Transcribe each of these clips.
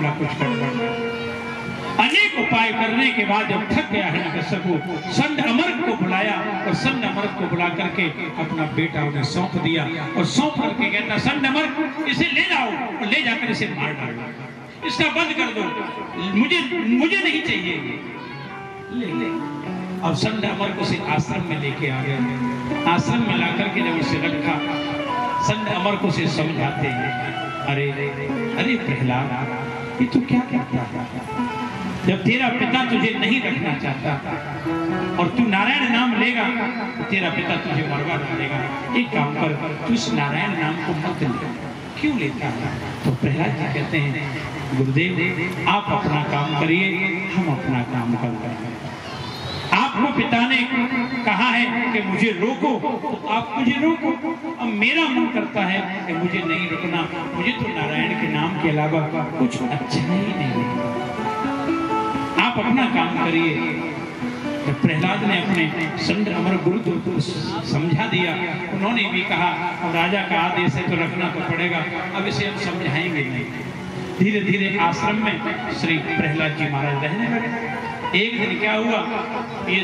मामला कुछ गड़बड़ है। अनेक उपाय करने के बाद जब थक गया हिरण्यकश्यप संड अमर्क को बुलाया और संड अमर्क को बुला करके अपना बेटा उन्हें सौंप दिया और सौंप करके कहता संड अमर्क इसे ले जाओ और ले जाकर इसे मार डालो, इसका बंद कर दो, मुझे नहीं चाहिए। ले अब संड अमर्क उसे आश्रम में लेके आ गए। आश्रम में लाकर के जब उसे रखा, संड अमर्क उसे समझाते हैं, अरे अरे प्रहलाद ये तू क्या कहता है? जब तेरा पिता तुझे नहीं रखना चाहता और तू नारायण नाम लेगा तो तेरा पिता तुझे मरवा डालेगा। एक काम कर, तू इस नारायण नाम को मत ले। क्यों लेता है? तो प्रहलाद जी कहते हैं गुरुदेव आप अपना काम करिए, हम अपना काम करते हैं। आपको पिता ने कहा है कि मुझे रोको तो आप मुझे रोको। अब मेरा मन करता है कि मुझे नहीं रुकना, मुझे तो नारायण के नाम के अलावा कुछ अच्छा ही नहीं है, आप अपना काम करिए। जब प्रहलाद ने अपने संड अमर गुरु को समझा दिया, उन्होंने भी कहा अब राजा का आदेश है तो रखना तो पड़ेगा, अब इसे हम समझाएंगे नहीं। धीरे धीरे आश्रम में श्री प्रहलाद जी महाराज रहने लगे। एक दिन क्या हुआ, ये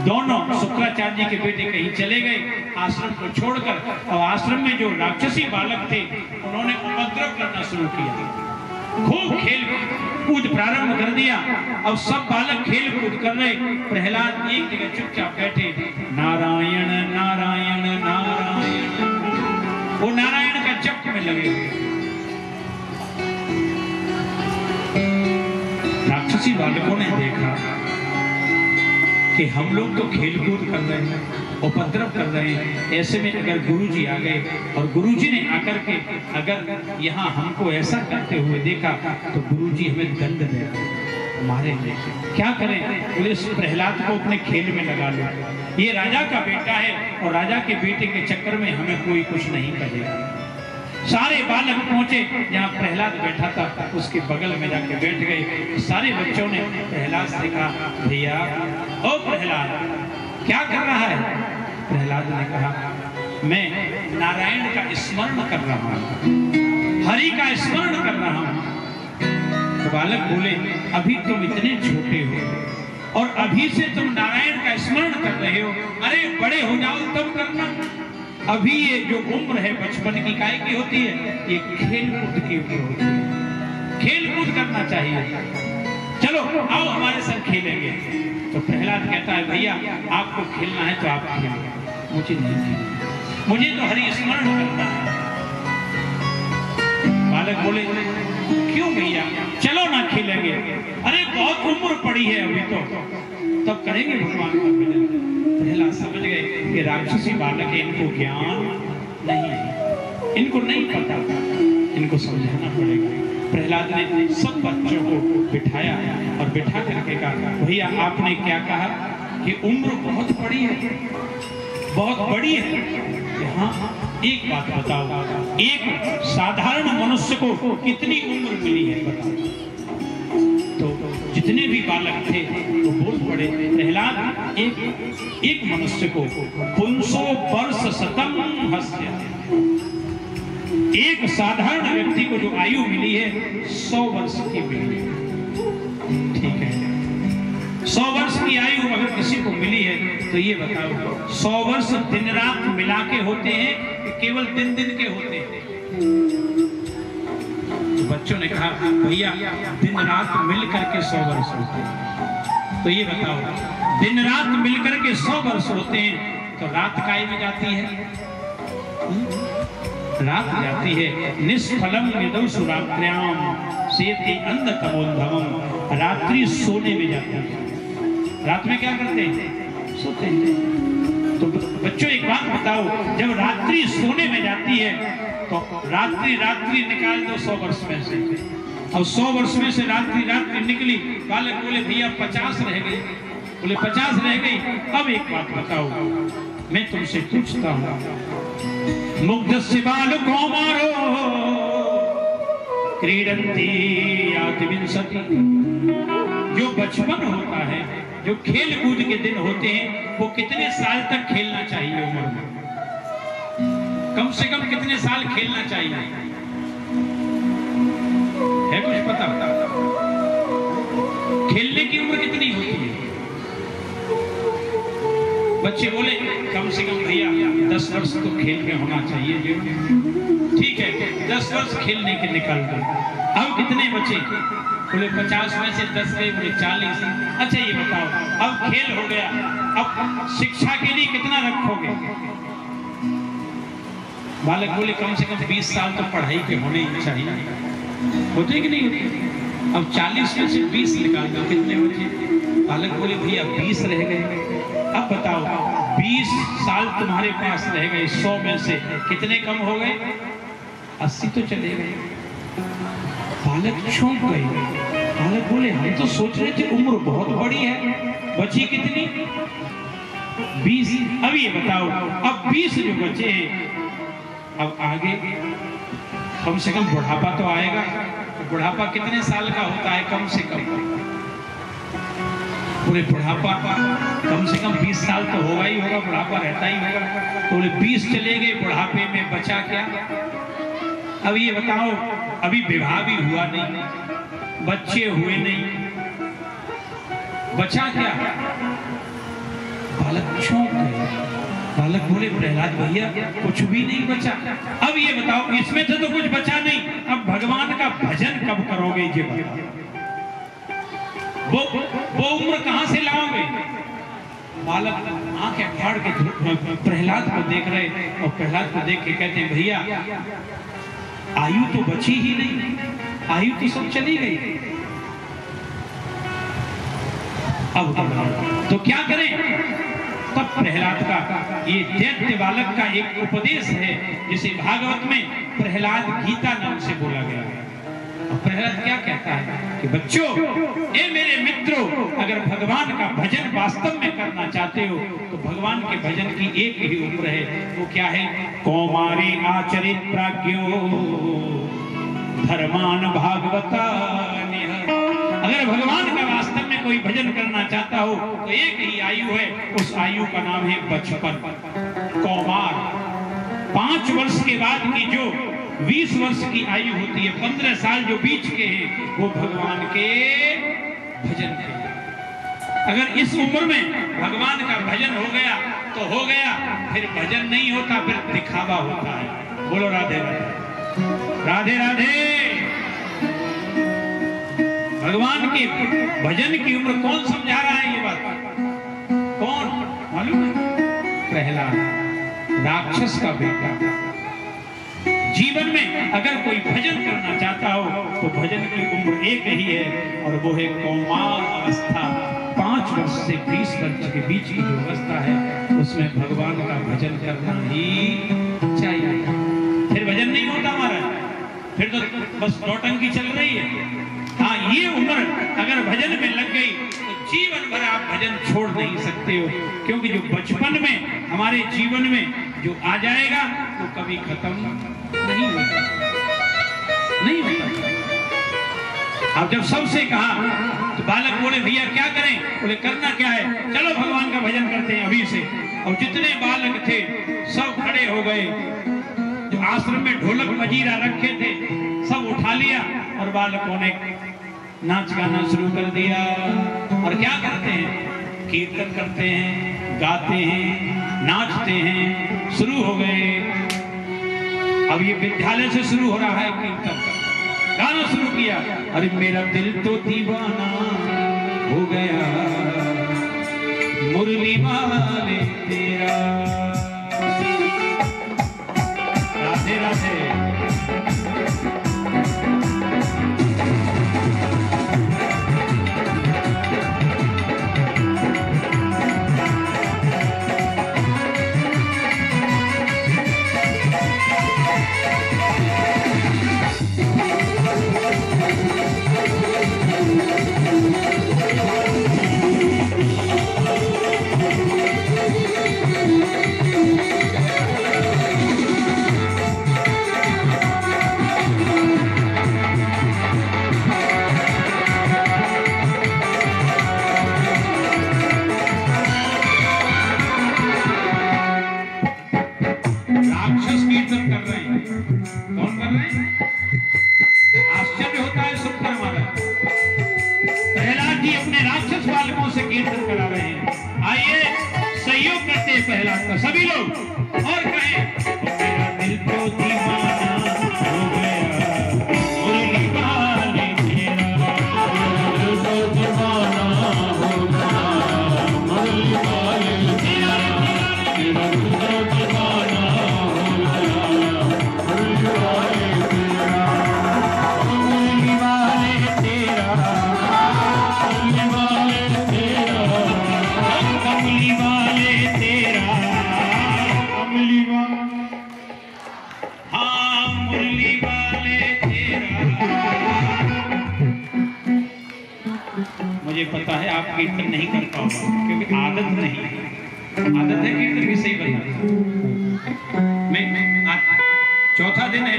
दोनों शुक्राचार्य जी के बेटे कहीं चले गए आश्रम को छोड़कर, और आश्रम में जो राक्षसी बालक थे उन्होंने उपद्रव करना शुरू किया। खूब खेल कूद प्रारंभ कर दिया। अब सब बालक खेल कूद कर रहे, प्रहलाद एक जगह चुपचाप बैठे, नारायण नारायण नारायण, वो नारायण का जप में लगे हुए। राक्षसी बालकों ने देखा कि हम लोग तो खेल कूद कर रहे हैं, उपद्रव कर रहे हैं, ऐसे में अगर गुरुजी आ गए और गुरुजी ने आकर के अगर यहाँ हमको ऐसा करते हुए देखा तो गुरुजी हमें दंड देंगे, मारेंगे, क्या करें? बोले प्रहलाद को अपने खेल में लगा लो, ये राजा का बेटा है और राजा के बेटे के चक्कर में हमें कोई कुछ नहीं करेगा। सारे बालक पहुंचे जहाँ प्रहलाद बैठा था, उसके बगल में जाके बैठ गए। सारे बच्चों ने प्रहलाद से कहा भैया ओ प्रहलाद क्या कर रहा है? प्रहलाद ने कहा मैं नारायण का स्मरण कर रहा हूँ, हरि का स्मरण कर रहा हूँ। तो बालक बोले अभी तुम इतने छोटे हो और अभी से तुम नारायण का स्मरण कर रहे हो, अरे बड़े हो जाओ तब करना। अभी ये जो उम्र है बचपन की काय की होती है, ये खेल कूद की उम्र होती है, खेल कूद करना चाहिए, चलो आओ हमारे साथ खेलेंगे। तो प्रहलाद कहता है भैया आपको खेलना है तो आप खेलें, मुझे नहीं खेलना, मुझे तो हरि स्मरण करना है। बालक बोले क्यों भैया, चलो ना खेलेंगे, अरे बहुत उम्र पड़ी है अभी तो, तब करेंगे भगवान का मिलन। प्रहलाद समझ गए कि राक्षसी बालक है, इनको ज्ञान नहीं है, इनको नहीं पता, इनको समझाना पड़ेगा। प्रहलाद ने सब बच्चों को बिठाया और बिठा करके कहा भैया आपने क्या कहा कि उम्र बहुत बड़ी है, बहुत बड़ी है। हाँ एक बात बताओ, एक साधारण मनुष्य को कितनी उम्र मिली है बताओ? तो जितने भी बालक थे वो बोल पड़े प्रहलाद एक मनुष्य को 500 वर्ष शतम हस्य, एक साधारण व्यक्ति को जो आयु मिली है 100 वर्ष की मिली है। ठीक है, 100 वर्ष की आयु अगर किसी को मिली है तो ये बताओ 100 वर्ष दिन रात मिला के होते हैं कि केवल दिन दिन के होते हैं? तो बच्चों ने कहा भैया दिन रात मिल करके 100 वर्ष होते हैं। तो ये बताओ दिन रात मिल करके 100 वर्ष होते हैं तो रात काय में जाती है? रात जाती है निष्फलम यदौ सुरात्र्याम सेति अंधकमोन्धवम, रात्रि सोने में जाती है। रात में क्या करते हैं? सोते हैं। तो बच्चों एक बात बताओ, जब रात्रि सोने में जाती है तो रात्रि निकाल दो 100 वर्ष में से, और 100 वर्ष में से रात्रि निकली। बालक बोले भैया 50 रह गई। बोले 50 रह गई। अब एक बात बताओ, मैं तुमसे पूछता हूँ, मुग्ध से बालको मारो क्रीडंती यातिविंशति, जो बचपन होता है, जो खेल कूद के दिन होते हैं, वो कितने साल तक खेलना चाहिए उम्र में? कम से कम कितने साल खेलना चाहिए? है कुछ पता? खेलने की उम्र कितनी होती है? बच्चे बोले कम से कम भैया 10 वर्ष तो खेल में होना चाहिए जी। ठीक है, 10 वर्ष खेलने के निकाल दो। अब कितने बच्चे? बोले 50 में से 10 गए, बोले 40। अच्छा ये बताओ, अब खेल हो गया, अब शिक्षा के लिए कितना रखोगे? बालक बोले कम से कम 20 साल तो पढ़ाई के होने ही चाहिए। होते कि नहीं होते? अब 40 में से 20 निकाल दो, कितने बचे? बालक बोले भैया 20 रह गए। अब बताओ 20 साल तुम्हारे पास रह गए, 100 में से कितने कम हो गए? 80 तो चले गए। बालक चौंक गए। बालक बोले हम तो सोच रहे थे उम्र बहुत बड़ी है, बची कितनी? 20। अब ये बताओ, अब 20 जो बचे हैं, अब आगे कम से कम बुढ़ापा तो आएगा। बुढ़ापा कितने साल का होता है कम से कम? पूरे बुढ़ापा कम से कम 20 साल तो होगा ही होगा, बुढ़ापा रहता ही होगा। तो 20 चले गए, बुढ़ापे में बचा क्या? अब ये बताओ, अभी विवाह भी हुआ नहीं, बच्चे हुए नहीं, बचा क्या? बालक चौंक गए। बालक बोले प्रहलाद भैया कुछ भी नहीं बचा। अब ये बताओ, इसमें से तो कुछ बचा नहीं, अब भगवान का भजन कब करोगे? ये बताओ, वो उम्र कहां से लाओगे? बालक आंखें फाड़ के प्रहलाद को देख रहे, और प्रहलाद को देख के कहते हैं भैया आयु तो बची ही नहीं, आयु तो सब चली गई। अब तो क्या करें? तब प्रहलाद का ये दैत्य बालक का एक उपदेश है, जिसे भागवत में प्रहलाद गीता नाम से बोला गया है। प्रहलाद क्या कहता है कि बच्चों, ए मेरे मित्रों, अगर भगवान का भजन वास्तव में करना चाहते हो तो भगवान के भजन की एक ही उम्र है, वो क्या है? कौमारे आचरित प्राज्ञो धर्मान भागवता। अगर भगवान का वास्तव में कोई भजन करना चाहता हो तो एक ही आयु है, उस आयु का नाम है बचपन, कौमार। 5 वर्ष के बाद की जो 20 वर्ष की आयु होती है, 15 साल जो बीच के हैं, वो भगवान के भजन के। अगर इस उम्र में भगवान का भजन हो गया तो हो गया, फिर भजन नहीं होता, फिर दिखावा होता है। बोलो राधे राधे, राधे राधे। भगवान के भजन की उम्र कौन समझा रहा है? ये बात कौन मालूम है? प्रहलाद, राक्षस का बेटा। जीवन में अगर कोई भजन करना चाहता हो तो भजन की उम्र एक ही है, और वो है कौमार अवस्था। 5 वर्ष से 20 वर्ष के बीच की जो अवस्था है, उसमें भगवान का भजन करना ही चाहिए। फिर भजन नहीं होता हमारा, फिर तो बस नौटंकी चल रही है। हाँ, ये उम्र अगर भजन में लग गई तो जीवन भर आप भजन छोड़ नहीं सकते हो, क्योंकि जो बचपन में हमारे जीवन में जो आ जाएगा वो कभी खत्म नहीं होता, नहीं होता। अब जब सबसे कहा तो बालक बोले भैया क्या करें? बोले करना क्या है, चलो भगवान का भजन करते हैं अभी से। और जितने बालक थे सब खड़े हो गए, जो आश्रम में ढोलक मजीरा रखे थे सब उठा लिया, और बालकों ने नाच गाना शुरू कर दिया। और क्या करते हैं? कीर्तन करते हैं, गाते हैं, नाचते हैं, शुरू हो गए। अब ये विद्यालय से शुरू हो रहा है कीर्तन, गाना शुरू किया। अरे मेरा दिल तो दीवाना हो गया, मुरली वाले तेरा। राधे राधे। बालकों से कीर्तन करा रहे हैं। आइए सहयोग करते हैं पहला का सभी लोग और कहें मेरा दिल तो दीवाना हो गया मुरली वाले तेरा, दिल तो दीवाना हो गया मुरली वाले तेरा, मेरा दिल तो दीवाना हो गया मुरली वाले तेरा, मुरली वाले तेरा, मुरली वाले तेरा, कमली वाले तेरा, कमली वाले, हाँ मुरली वाले तेरा। मुझे पता है आप कीर्तन नहीं कर पाओगे क्योंकि आदत नहीं है, आदत है कीर्तन भी सही बता। मैं आज चौथा दिन है,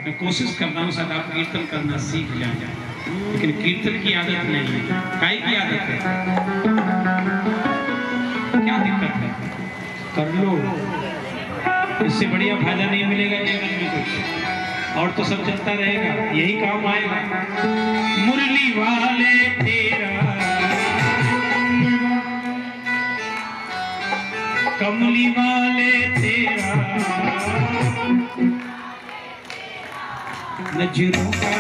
मैं कोशिश करता हूँ शायद आप कीर्तन करना सीख जाए, लेकिन कीर्तन की आदत नहीं है। काई की आदत है? क्या दिक्कत है? कर लो, इससे बढ़िया फायदा नहीं मिलेगा जीवन में कुछ, और तो सब चलता रहेगा, यही काम आएगा। मुरली वाले तेरा, कमली वाले तेरा, नजरों का